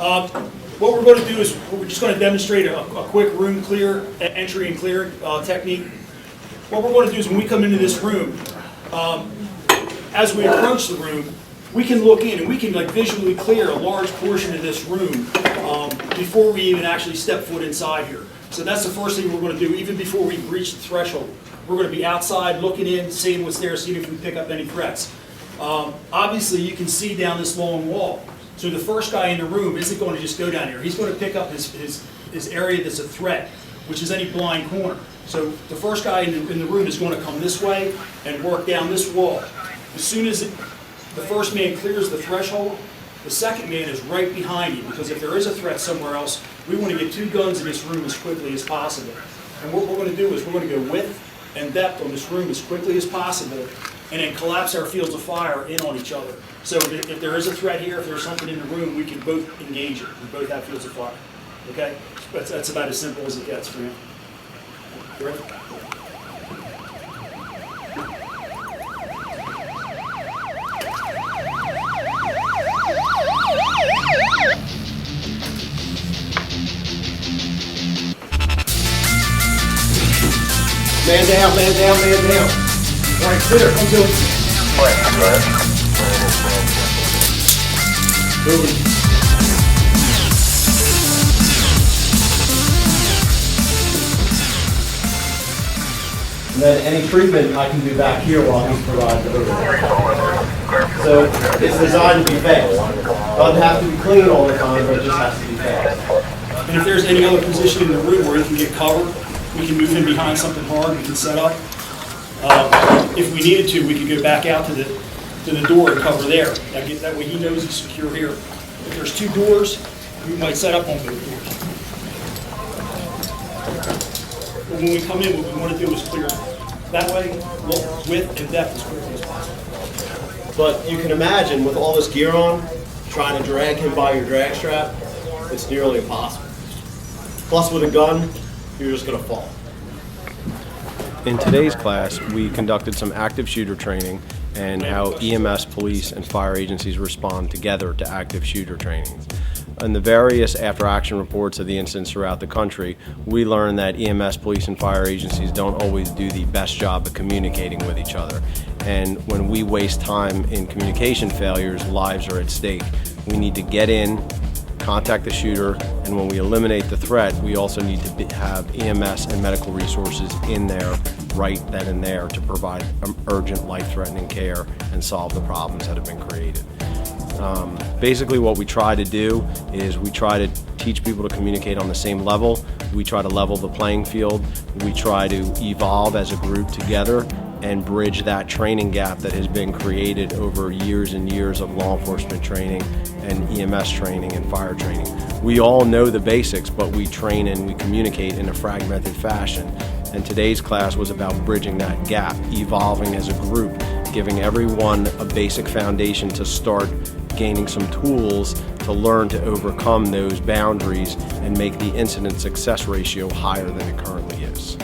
What we're going to do is we're just going to demonstrate a quick room clear, entry and clear technique. What we're going to do is when we come into this room, as we approach the room, we can look in and we can visually clear a large portion of this room before we even actually step foot inside here. So that's the first thing we're going to do, even before we reach the threshold. We're going to be outside looking in, seeing what's there, seeing if we pick up any threats. Obviously, you can see down this long wall. So the first guy in the room isn't going to just go down here. He's going to pick up his area that's a threat, which is any blind corner. So the first guy in the room is going to come this way and work down this wall. As soon as the first man clears the threshold, the second man is right behind you, because if there is a threat somewhere else, we want to get 2 guns in this room as quickly as possible. And what we're going to do is we're going to go width and depth on this room as quickly as possible, and then collapse our fields of fire in on each other. So if there is a threat here, if there's something in the room, we can both engage it. We both have fields of fire. Okay? That's about as simple as it gets for him. Ready? Man down, man down, man down. All right, clear, come to it. Moving. And then any treatment I can do back here while he's providing over there. So it's designed to be fast. Doesn't have to be clean all the time, but it just has to be fast. And if there's any other position in the room where he can get cover, we can move in behind something hard, we can set up. If we needed to, we could go back out to the door and cover there. That way he knows he's secure here. If there's 2 doors, we might set up on both doors. But when we come in, what we want to do is clear that way, look width and depth as quickly as possible. But you can imagine, with all this gear on, trying to drag him by your drag strap, it's nearly impossible. Plus with a gun, you're just going to fall. In today's class, we conducted some active shooter training and how EMS, police, and fire agencies respond together to active shooter trainings. In the various after-action reports of the incidents throughout the country, we learned that EMS, police, and fire agencies don't always do the best job of communicating with each other. And when we waste time in communication failures, lives are at stake. We need to get in, contact the shooter, and when we eliminate the threat, we also need to have EMS and medical resources in there right then and there to provide urgent life-threatening care and solve the problems that have been created. Basically what we try to do is we try to teach people to communicate on the same level. We try to level the playing field. We try to evolve as a group together and bridge that training gap that has been created over years and years of law enforcement training and EMS training and fire training. We all know the basics, but we train and we communicate in a fragmented fashion. And today's class was about bridging that gap, evolving as a group, giving everyone a basic foundation to start gaining some tools to learn to overcome those boundaries and make the incident success ratio higher than it currently is.